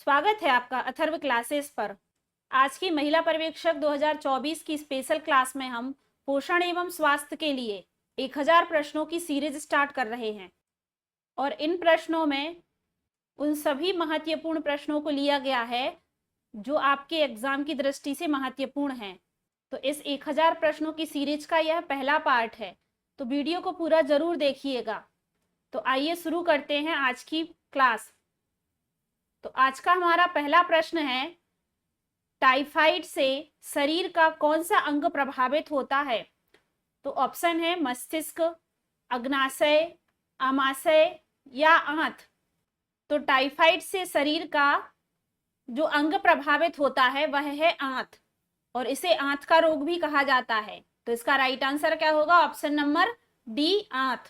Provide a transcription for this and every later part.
स्वागत है आपका अथर्व क्लासेस पर। आज की महिला पर्यवेक्षक 2024 की स्पेशल क्लास में हम पोषण एवं स्वास्थ्य के लिए 1000 प्रश्नों की सीरीज स्टार्ट कर रहे हैं और इन प्रश्नों में उन सभी महत्वपूर्ण प्रश्नों को लिया गया है जो आपके एग्जाम की दृष्टि से महत्वपूर्ण हैं। तो इस 1000 प्रश्नों की सीरीज का यह पहला पार्ट है, तो वीडियो को पूरा जरूर देखिएगा। तो आइए शुरू करते हैं आज की क्लास। तो आज का हमारा पहला प्रश्न है, टाइफाइड से शरीर का कौन सा अंग प्रभावित होता है? तो ऑप्शन है मस्तिष्क, अग्नाशय, आमाशय या आंत। तो टाइफाइड से शरीर का जो अंग प्रभावित होता है वह है आंत, और इसे आंत का रोग भी कहा जाता है। तो इसका राइट आंसर क्या होगा? ऑप्शन नंबर डी, आंत।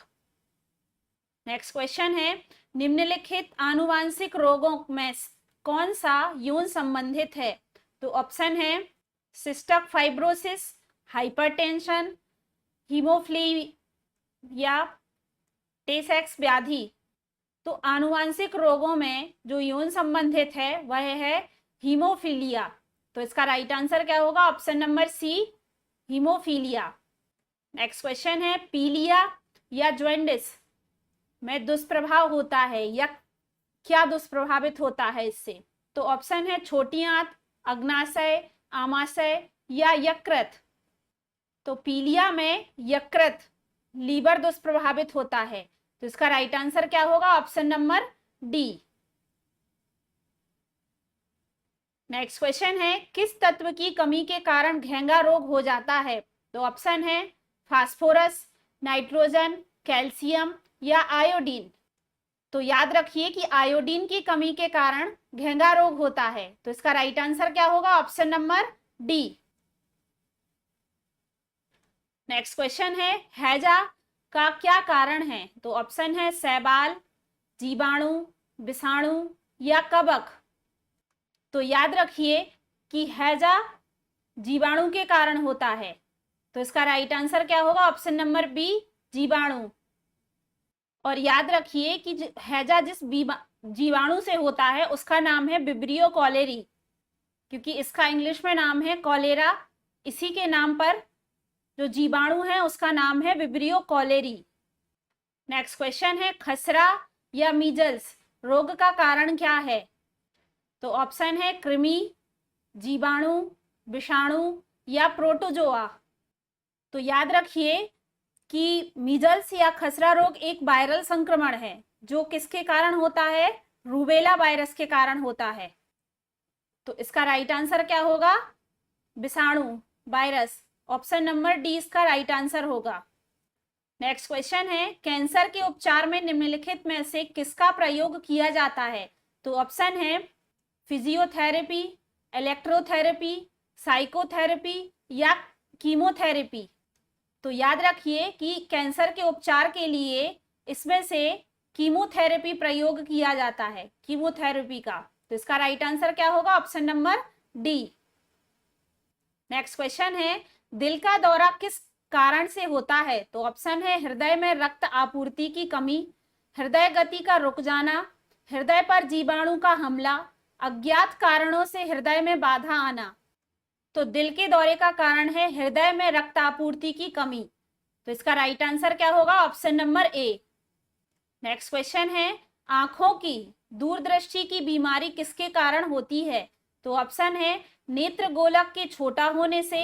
नेक्स्ट क्वेश्चन है, निम्नलिखित आनुवांशिक रोगों में कौन सा यौन संबंधित है? तो ऑप्शन है सिस्टिक फाइब्रोसिस, हाइपरटेंशन, हीमोफिलिया, टे सेक्स व्याधि। तो आनुवांशिक रोगों में जो यौन संबंधित है वह है हीमोफिलिया। तो इसका राइट आंसर क्या होगा? Option number C, haemophilia. Next question है, पीलिया या जॉन्डिस में दुष्प्रभाव होता है या क्या दुष्प्रभावित होता है इससे? तो ऑप्शन है छोटी आंत, अग्नाशय, आमाशय या यकृत। तो पीलिया में यकृत, लीवर दुष्प्रभावित होता है। तो इसका राइट आंसर क्या होगा? Option number D. Next question है, किस तत्व की कमी के कारण घेंगा रोग हो जाता है? तो ऑप्शन है फास्फोरस, नाइट्रोजन, कैल्शियम या आयोडीन। तो याद रखिए कि आयोडीन की कमी के कारण घेंगा रोग होता है। तो इसका राइट आंसर क्या होगा? Option number D. Next question है, हैजा का क्या कारण है? तो ऑप्शन है शैवाल, जीवाणु, विषाणु या कवक। तो याद रखिए कि हैजा जीवाणु के कारण होता है। तो इसका राइट आंसर क्या होगा? ऑप्शन नंबर बी, जीवाणु। और याद रखिए कि हैजा जिस जीवाणु से होता है उसका नाम है विब्रियो कॉलेरी, क्योंकि इसका इंग्लिश में नाम है कॉलेरा। इसी के नाम पर जो जीवाणु है उसका नाम है विब्रियो कॉलेरी। नेक्स्ट क्वेश्चन है, खसरा या मीजल्स रोग का कारण क्या है? तो ऑप्शन है कृमि, जीवाणु, विषाणु या प्रोटोजोआ। तो याद रखिए कि मीजल्स या खसरा रोग एक वायरल संक्रमण है जो किसके कारण होता है? रूबेला वायरस के कारण होता है। तो इसका राइट आंसर क्या होगा? विषाणु, वायरस। ऑप्शन नंबर डी इसका राइट आंसर होगा। नेक्स्ट क्वेश्चन है, कैंसर के उपचार में निम्नलिखित में से किसका प्रयोग किया जाता है? तो ऑप्शन है फिजियोथेरेपी, इलेक्ट्रोथेरेपी, साइकोथेरेपी या कीमोथेरेपी। तो याद रखिए कि कैंसर के उपचार के लिए इसमें से कीमोथेरेपी प्रयोग किया जाता है, कीमोथेरेपी का। तो इसका राइट आंसर क्या होगा? Option number D. Next question है, दिल का दौरा किस कारण से होता है? तो ऑप्शन है हृदय में रक्त आपूर्ति की कमी, हृदय गति का रुक जाना, हृदय पर जीवाणु का हमला, अज्ञात कारणों से हृदय में बाधा आना। तो दिल के दौरे का कारण है हृदय में रक्त आपूर्ति की कमी। तो इसका राइट आंसर क्या होगा? Option number A. Next question है, आंखों की दूरदृष्टि की बीमारी किसके कारण होती है? तो ऑप्शन है नेत्र गोलक के छोटा होने से,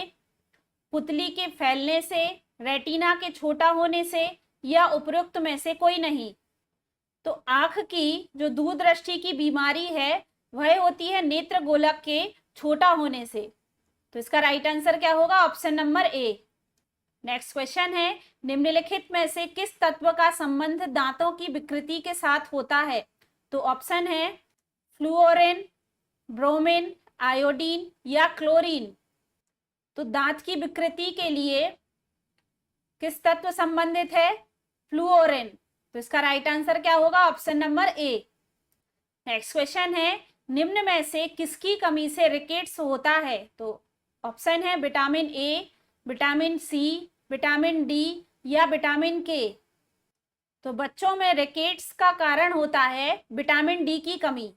पुतली के फैलने से, रेटिना के छोटा होने से या उपरोक्त में से कोई नहीं। तो आंख की जो दूरदृष्टि की बीमारी है वह होती है नेत्र गोलक के छोटा होने से। तो इसका राइट आंसर क्या होगा? Option number A. Next question है, निम्नलिखित में से किस तत्व का संबंध दांतों की विकृति के साथ होता है? तो ऑप्शन है फ्लूओरेन, ब्रोमीन, आयोडीन या क्लोरीन। तो दांत की विकृति के लिए किस तत्व संबंधित है? फ्लूओरेन। तो इसका राइट आंसर क्या होगा? Option number A. Next question है, निम्न में से किसकी कमी से रिकेट्स होता है? तो ऑप्शन है vitamin A, vitamin C, vitamin D या विटामिन के। तो बच्चों में रिकेट्स का कारण होता है विटामिन डी की कमी।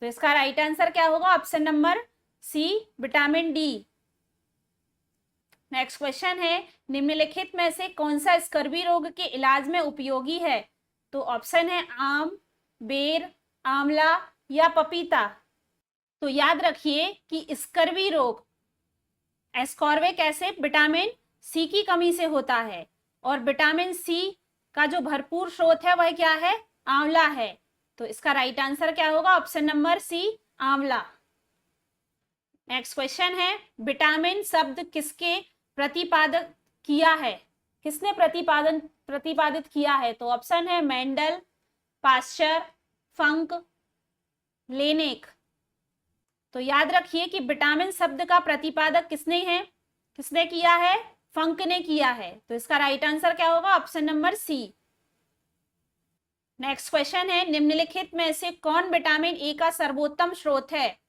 तो इसका राइट आंसर क्या होगा? Option number C, vitamin D. Next question है, निम्नलिखित में से कौन सा स्कर्वी रोग के इलाज में उपयोगी है? तो ऑप्शन है आम, बेर, आंवला या पपीता। तो याद रखिए कि स्कर्वी रोग एस्कॉर्बिक एसिड विटामिन सी की कमी से होता है, और विटामिन सी का जो भरपूर स्रोत है वह क्या है? आंवला है। तो इसका राइट आंसर क्या होगा? ऑप्शन नंबर सी, आंवला। नेक्स्ट क्वेश्चन है, विटामिन शब्द किसके प्रतिपादित किया है? किसने प्रतिपादित किया है? तो ऑप्शन है मेंडल, पास्चर, फंक, लेनेक। तो याद रखिए कि विटामिन शब्द का प्रतिपादक किसने किया है? फंक ने किया है। तो इसका राइट आंसर क्या होगा? Option number C. Next question है, निम्नलिखित में से कौन विटामिन ए का सर्वोत्तम स्रोत है?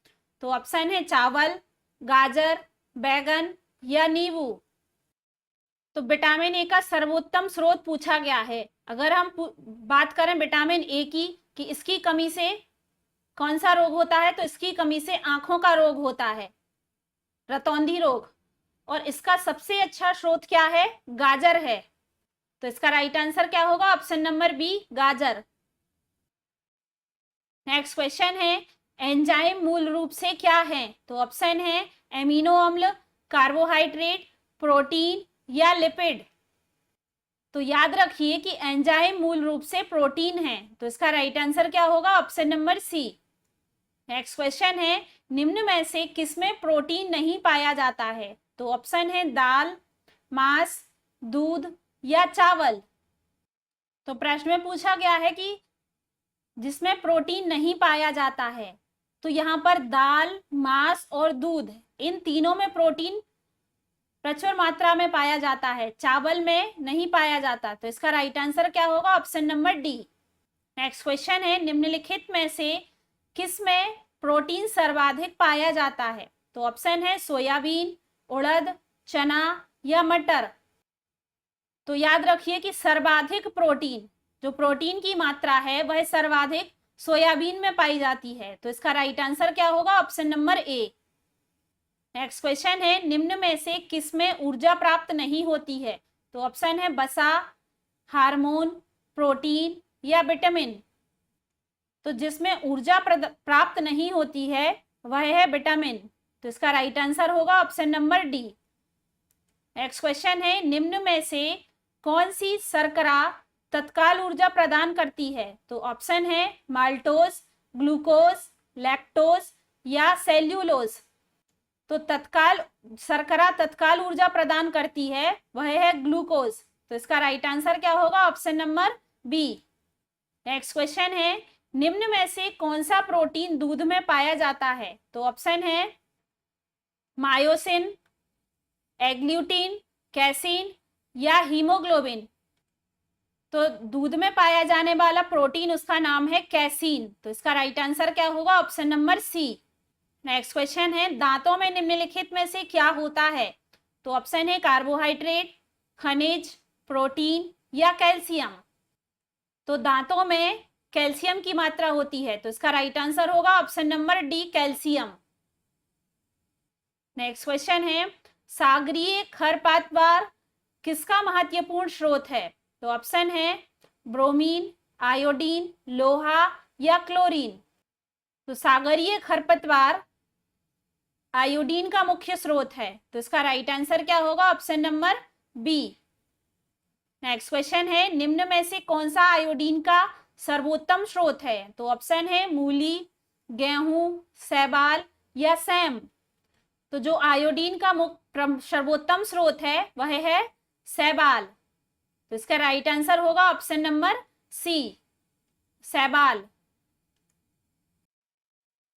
तो ऑप्शन है चावल, गाजर, बैगन या नींबू। तो विटामिन ए का सर्वोत्तम स्रोत पूछा गया है। अगर हम बात करें विटामिन ए की कि इसकी कमी से कौन सा रोग होता है, तो इसकी कमी से आंखों का रोग होता है, रतौंधी रोग। और इसका सबसे अच्छा स्रोत क्या है? गाजर है। तो इसका राइट आंसर क्या होगा? ऑप्शन नंबर बी, गाजर। नेक्स्ट क्वेश्चन है, एंजाइम मूल रूप से क्या है? तो ऑप्शन है एमिनो अम्ल, कार्बोहाइड्रेट, प्रोटीन या लिपिड। तो याद रखिए कि एंजाइम मूल रूप से प्रोटीन है। तो इसका राइट आंसर क्या होगा? Option number C. Next question है, निम्न में से किसमें प्रोटीन नहीं पाया जाता है? तो ऑप्शन है दाल, मांस, दूध या चावल। तो प्रश्न में पूछा गया है कि जिसमें प्रोटीन नहीं पाया जाता है, तो यहाँ पर दाल, मांस और दूध, इन तीनों में प्रोटीन प्रचुर मात्रा में पाया जाता है, चावल में नहीं पाया जाता। तो इसका राइट आंसर क्या होगा? Option number D. Next question है, निम्नलिखित में से किस में प्रोटीन सर्वाधिक पाया जाता है? तो ऑप्शन है सोयाबीन, उड़द, चना या मटर। तो याद रखिए कि सर्वाधिक प्रोटीन, जो प्रोटीन की मात्रा है वह सर्वाधिक सोयाबीन में पाई जाती है। तो इसका राइट आंसर क्या होगा? Option number A. Next question है, निम्न में से किसमें ऊर्जा प्राप्त नहीं होती है? तो ऑप्शन है वसा, हार्मोन, प्रोटीन या विटामिन। तो जिसमें ऊर्जा प्राप्त नहीं होती है वह है विटामिन। तो इसका राइट आंसर होगा option number D. Next question है, निम्न में से कौन सी शर्करा तत्काल ऊर्जा प्रदान करती है? तो ऑप्शन है माल्टोज, ग्लूकोज, लैक्टोज या सेल्यूलोज। तो शर्करा तत्काल ऊर्जा प्रदान करती है वह है ग्लूकोज। तो इसका राइट आंसर क्या होगा? Option number B. Next question है, निम्न में से कौन सा प्रोटीन दूध में पाया जाता है? तो ऑप्शन है मायोसिन, एग्लूटिन, कैसीन या हीमोग्लोबिन। तो दूध में पाया जाने वाला प्रोटीन, उसका नाम है कैसीन। तो इसका राइट आंसर क्या होगा? Option number C. Next question है, दांतों में निम्नलिखित में से क्या होता है? तो ऑप्शन है कार्बोहाइड्रेट, खनिज, प्रोटीन या कैल्शियम। तो दांतों में कैल्शियम की मात्रा होती है। तो इसका राइट आंसर होगा option number D, calcium. Next question है, सागरीय खरपतवार किसका महत्वपूर्ण स्रोत है? तो ऑप्शन है ब्रोमीन, आयोडीन, लोहा या क्लोरीन। तो सागरीय खरपतवार आयोडीन का मुख्य स्रोत है। तो इसका राइट आंसर क्या होगा? Option number B. Next question है, निम्न में से कौन सा आयोडीन का सर्वोत्तम स्रोत है? तो ऑप्शन है मूली, गेहूं, शैवाल या सैम। तो जो आयोडीन का सर्वोत्तम स्रोत है वह है शैवाल। तो इसका राइट आंसर होगा ऑप्शन नंबर सी, शैवाल।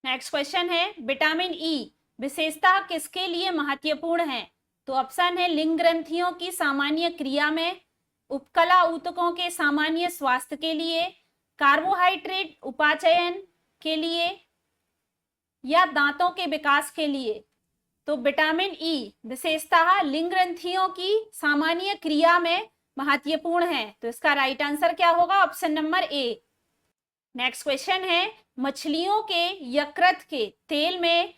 नेक्स्ट क्वेश्चन है, विटामिन ई विशेषता किसके लिए महत्वपूर्ण है? तो ऑप्शन है लिंग ग्रंथियों की सामान्य क्रिया में, उपकला ऊतकों के सामान्य स्वास्थ्य के लिए, कार्बोहाइड्रेट उपाचयन के लिए या दांतों के विकास के लिए। तो विटामिन ई विशेषता लिंग ग्रंथियों की सामान्य क्रिया में महत्वपूर्ण है। तो इसका राइट आंसर क्या होगा? Option number A. Next question है, मछलियों के यकृत के तेल में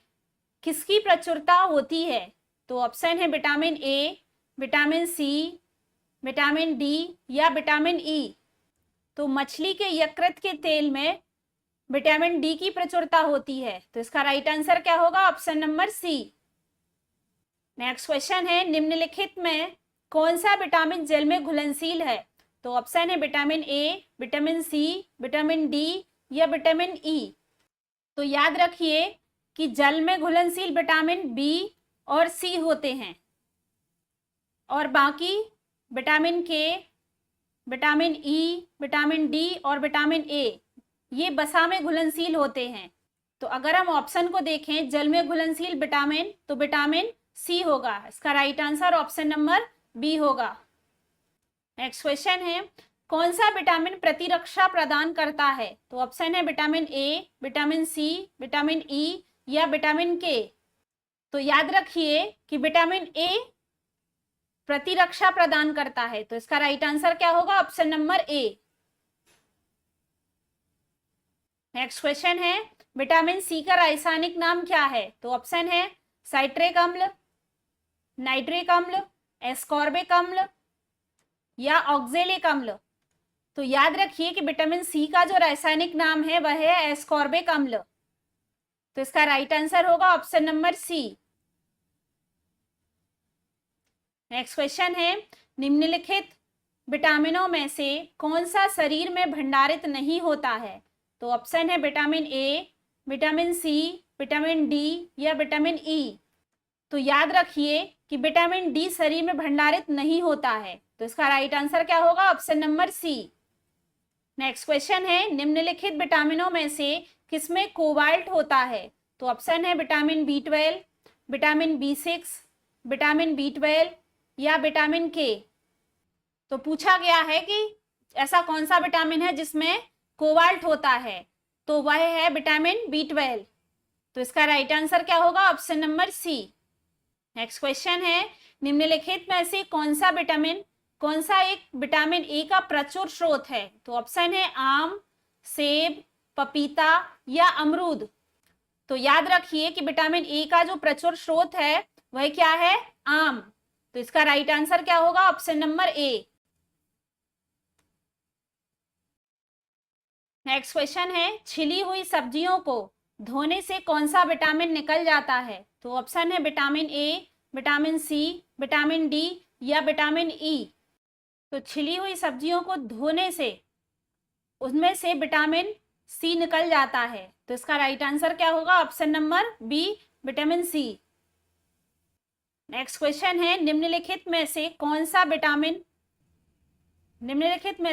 किसकी प्रचुरता होती है? तो ऑप्शन है vitamin A, vitamin C, vitamin D या विटामिन ई। तो मछली के यकृत के तेल में विटामिन डी की प्रचुरता होती है, तो इसका राइट आंसर क्या होगा? Option number C. Next question है, निम्नलिखित में कौन सा विटामिन जल में घुलनशील है? तो ऑप्शन है vitamin A, vitamin C, vitamin D या विटामिन ई। तो याद रखिए कि जल में घुलनशील विटामिन बी और सी होते हैं, और बाकी विटामिन के, विटामिन ई, विटामिन डी और विटामिन ए ये बसा में घुलनशील होते हैं। तो अगर हम ऑप्शन को देखें जल में घुलनशील विटामिन, तो विटामिन सी होगा। इसका right answer option number B होगा। नेक्स्ट क्वेश्चन है, कौन सा विटामिन प्रतिरक्षा प्रदान करता है? तो ऑप्शन है vitamin A, vitamin C, vitamin E या विटामिन के। तो याद रखिए कि विटामिन ए प्रतिरक्षा प्रदान करता है, तो इसका राइट आंसर क्या होगा? Option number A. Next question है, विटामिन सी का रासायनिक नाम क्या है? तो ऑप्शन है साइट्रिक अम्ल, नाइट्रिक अम्ल, एस्कॉर्बिक अम्ल या ऑक्जेलिक अम्ल। तो याद रखिए कि विटामिन सी का जो रासायनिक नाम है वह है एस्कॉर्बिक अम्ल, तो इसका राइट आंसर होगा option number C. Next question है, निम्नलिखित विटामिनों में से कौन सा शरीर में भंडारित नहीं होता है? तो ऑप्शन है vitamin A, vitamin C, vitamin D या विटामिन ई। तो याद रखिए कि विटामिन डी शरीर में भंडारित नहीं होता है, तो इसका राइट आंसर क्या होगा? Option number C. Next question है, निम्नलिखित विटामिनों में से किसमें कोबाल्ट होता है? तो ऑप्शन है vitamin B12, vitamin B6, vitamin B12 या विटामिन के। तो पूछा गया है कि ऐसा कौन सा विटामिन है जिसमें कोबाल्ट होता है, तो वह है विटामिन बी12। तो इसका राइट आंसर क्या होगा? Option number C. Next question है, निम्नलिखित में से कौन सा एक विटामिन ए का प्रचुर स्रोत है? तो ऑप्शन है आम, सेब, पपीता या अमरूद। तो याद रखिए कि विटामिन ए का जो प्रचुर स्रोत है वह क्या है? आम। तो इसका राइट आंसर क्या होगा? Option number A. Next question है, छिली हुई सब्जियों को धोने से कौन सा विटामिन निकल जाता है? तो ऑप्शन है vitamin A, vitamin C, vitamin D या विटामिन ई। तो छिली हुई सब्जियों को धोने से उसमें से विटामिन सी निकल जाता है, तो इसका राइट आंसर क्या होगा? Option number B, vitamin C. Next question है, निम्नलिखित में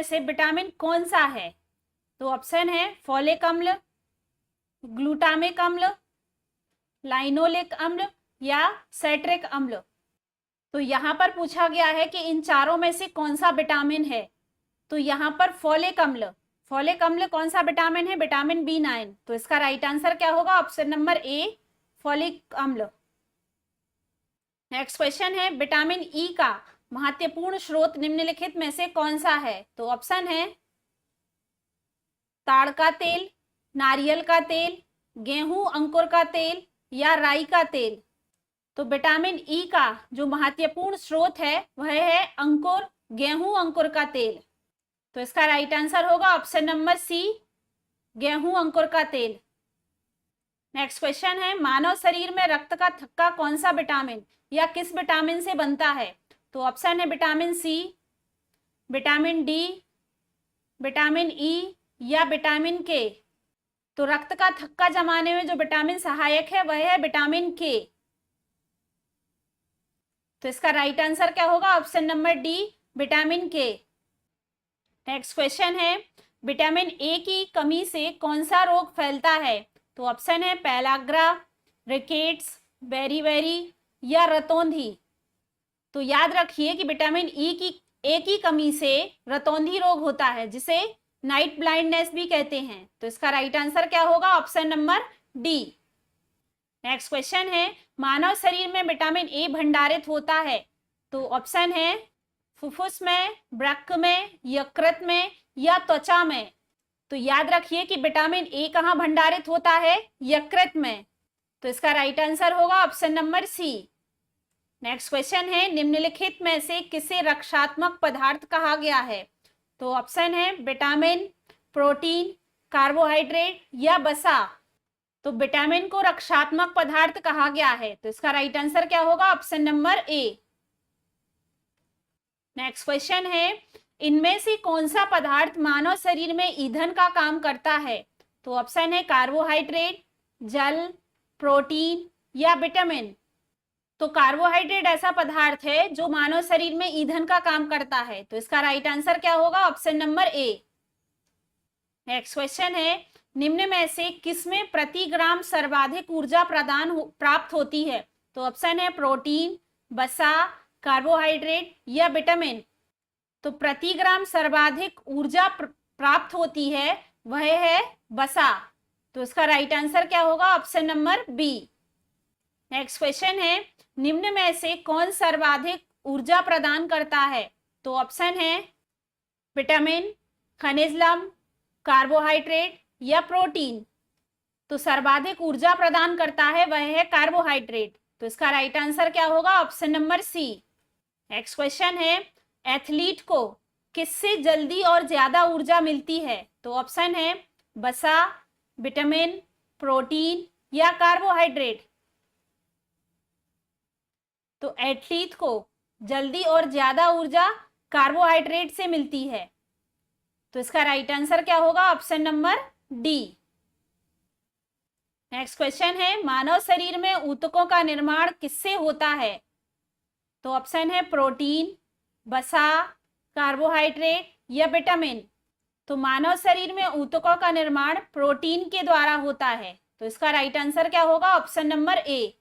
से विटामिन कौन सा है? तो ऑप्शन है फोलिक अम्ल, ग्लूटामिक अम्ल, लाइनोलिक अम्ल या सेट्रिक अम्ल। तो यहाँ पर पूछा गया है कि इन चारों में से कौन सा विटामिन है? तो यहाँ पर फोलिक अम्ल कौन सा विटामिन है? विटामिन बी9। तो इसका राइट आंसर क्या होगा? ऑप्शन नंबर ए, फोलिक अम्ल। नेक्स्ट क्वेश्चन है, विटामिन ई का महत्वपूर्ण स्रोत निम्नलिखित में से कौन सा है? तो ऑप्शन है ताड़ का तेल, नारियल का तेल, गेहूं अंकुर का तेल या राई का तेल। तो विटामिन ई का जो महत्वपूर्ण स्रोत है वह है गेहूं अंकुर का तेल। तो इसका राइट आंसर होगा ऑप्शन नंबर सी, गेहूं अंकुर का तेल। नेक्स्ट क्वेश्चन है, मानव शरीर में रक्त का थक्का कौन सा विटामिन या किस विटामिन से बनता है? तो ऑप्शन है vitamin C, vitamin D, vitamin E या विटामिन के। तो रक्त का थक्का जमाने में जो विटामिन सहायक है वह है विटामिन के। तो इसका राइट आंसर क्या होगा? ऑप्शन नंबर डी, विटामिन के। नेक्स्ट क्वेश्चन है, विटामिन ए की कमी से कौन सा रोग फैलता है? तो ऑप्शन है पेलाग्रा, रिकेट्स, बेरीबेरी या रतौंधी। तो याद रखिए कि विटामिन ए की कमी से रतौंधी रोग होता है, जिसे नाइट ब्लाइंडनेस भी कहते हैं। तो इसका राइट आंसर क्या होगा? Option number D. Next question है, मानव शरीर में विटामिन ए भंडारित होता है। तो ऑप्शन है फुफ्फुस में, वृक्क में, यकृत में या त्वचा में। तो याद रखिए कि विटामिन ए कहाँ भंडारित होता है? यकृत में। तो इसका राइट आंसर होगा option number C. Next question है, निम्नलिखित में से किसे रक्षात्मक पदार्थ कहा गया है? तो ऑप्शन है विटामिन, प्रोटीन, कार्बोहाइड्रेट या वसा। तो विटामिन को रक्षात्मक पदार्थ कहा गया है, तो इसका राइट आंसर क्या होगा? Option number A. Next question है, इनमें से कौन सा पदार्थ मानव शरीर में ईंधन का काम करता है? तो ऑप्शन है कार्बोहाइड्रेट, जल, प्रोटीन या विटामिन। तो कार्बोहाइड्रेट ऐसा पदार्थ है जो मानव शरीर में ईंधन का काम करता है, तो इसका राइट आंसर क्या होगा? Option number A. Next question है, निम्न में से किसमें प्रति ग्राम सर्वाधिक ऊर्जा प्राप्त होती है? तो ऑप्शन है प्रोटीन, वसा, कार्बोहाइड्रेट या विटामिन। तो प्रति ग्राम सर्वाधिक ऊर्जा प्राप्त होती है वह है वसा। तो इसका राइट आंसर क्या होगा? Option number B. Next question है, निम्न में से कौन सर्वाधिक ऊर्जा प्रदान करता है? तो ऑप्शन है विटामिन, खनिज लवण, कार्बोहाइड्रेट या प्रोटीन। तो सर्वाधिक ऊर्जा प्रदान करता है वह है कार्बोहाइड्रेट। तो इसका राइट आंसर क्या होगा? Option number C. Next question है, एथलीट को किससे जल्दी और ज्यादा ऊर्जा मिलती है? तो ऑप्शन है वसा, विटामिन, प्रोटीन या कार्बोहाइड्रेट। तो एथलीट को जल्दी और ज्यादा ऊर्जा कार्बोहाइड्रेट से मिलती है। तो इसका राइट आंसर क्या होगा? Option number D. Next question है, मानव शरीर में ऊतकों का निर्माण किससे होता है? तो ऑप्शन है प्रोटीन, वसा, कार्बोहाइड्रेट या विटामिन। तो मानव शरीर में ऊतकों का निर्माण प्रोटीन के द्वारा होता है। तो इसका राइट आंसर क्या होगा? Option number A.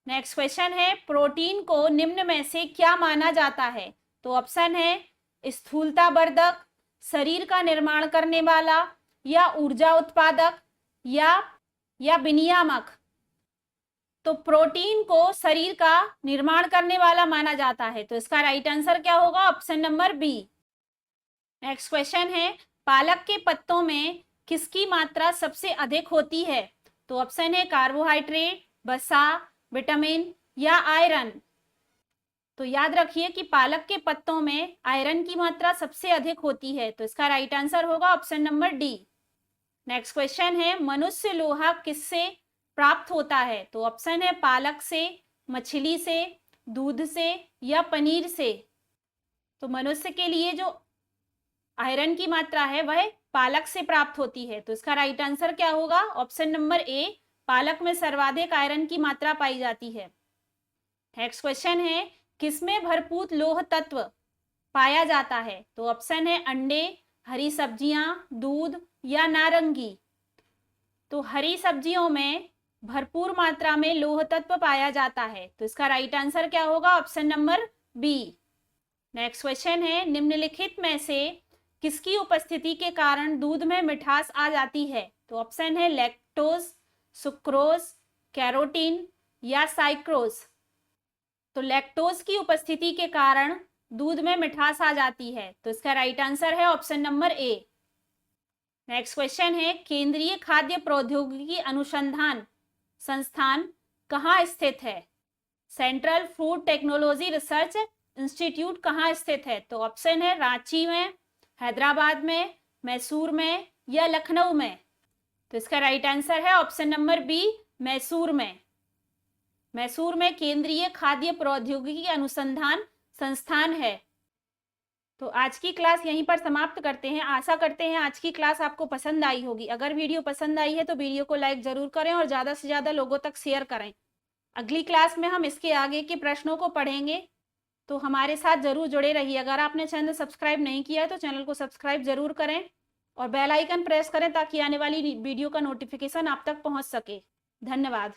Next question है, प्रोटीन को निम्न में से क्या माना जाता है? तो ऑप्शन है स्थूलतावर्धक, शरीर का निर्माण करने वाला या ऊर्जा उत्पादक या विनियामक। तो प्रोटीन को शरीर का निर्माण करने वाला माना जाता है। तो इसका राइट आंसर क्या होगा? Option number B. Next question है, पालक के पत्तों में किसकी मात्रा सबसे अधिक होती है? तो ऑप्शन है कार्बोहाइड्रेट, वसा, विटामिन या आयरन। तो याद रखिए कि पालक के पत्तों में आयरन की मात्रा सबसे अधिक होती है। तो इसका राइट आंसर होगा option number D. Next question है, मनुष्य लोहा किससे प्राप्त होता है? तो ऑप्शन है पालक से, मछली से, दूध से या पनीर से। तो मनुष्य के लिए जो आयरन की मात्रा है वह पालक से प्राप्त होती है। तो इसका राइट आंसर क्या होगा? ऑप्शन नंबर ए, पालक में सर्वाधिक आयरन की मात्रा पाई जाती है। नेक्स्ट क्वेश्चन है, किसमें भरपूर लौह तत्व पाया जाता है? तो ऑप्शन है अंडे, हरी सब्जियां, दूध या नारंगी। तो हरी सब्जियों में भरपूर मात्रा में लौह तत्व पाया जाता है। तो इसका राइट आंसर क्या होगा? Option number B. Next question है, निम्नलिखित में से किसकी उपस्थिति के कारण दूध में मिठास आ जाती है? तो ऑप्शन है लैक्टोज, सुक्रोज, कैरोटीन या साइक्रोज। तो लैक्टोज की उपस्थिति के कारण दूध में मिठास आ जाती है। तो इसका राइट आंसर है option number A. Next question है, केंद्रीय खाद्य प्रौद्योगिकी अनुसंधान संस्थान कहाँ स्थित है? Central food technology research institute कहाँ स्थित है? तो ऑप्शन है रांची में, हैदराबाद में, मैसूर में या लखनऊ में। तो इसका राइट आंसर है ऑप्शन नंबर बी, मैसूर में। मैसूर में केंद्रीय खाद्य प्रौद्योगिकी अनुसंधान संस्थान है। तो आज की क्लास यहीं पर समाप्त करते हैं। आशा करते हैं आज की क्लास आपको पसंद आई होगी। अगर वीडियो पसंद आई है तो वीडियो को लाइक जरूर करें और ज़्यादा से ज़्यादा लोगों तक शेयर करें। अगली क्लास में हम इसके आगे के प्रश्नों को पढ़ेंगे, तो हमारे साथ जरूर जुड़े रहिए। अगर आपने चैनल सब्सक्राइब नहीं किया है तो चैनल को सब्सक्राइब जरूर करें और बेल आइकन प्रेस करें ताकि आने वाली वीडियो का नोटिफिकेशन आप तक पहुंच सके। धन्यवाद।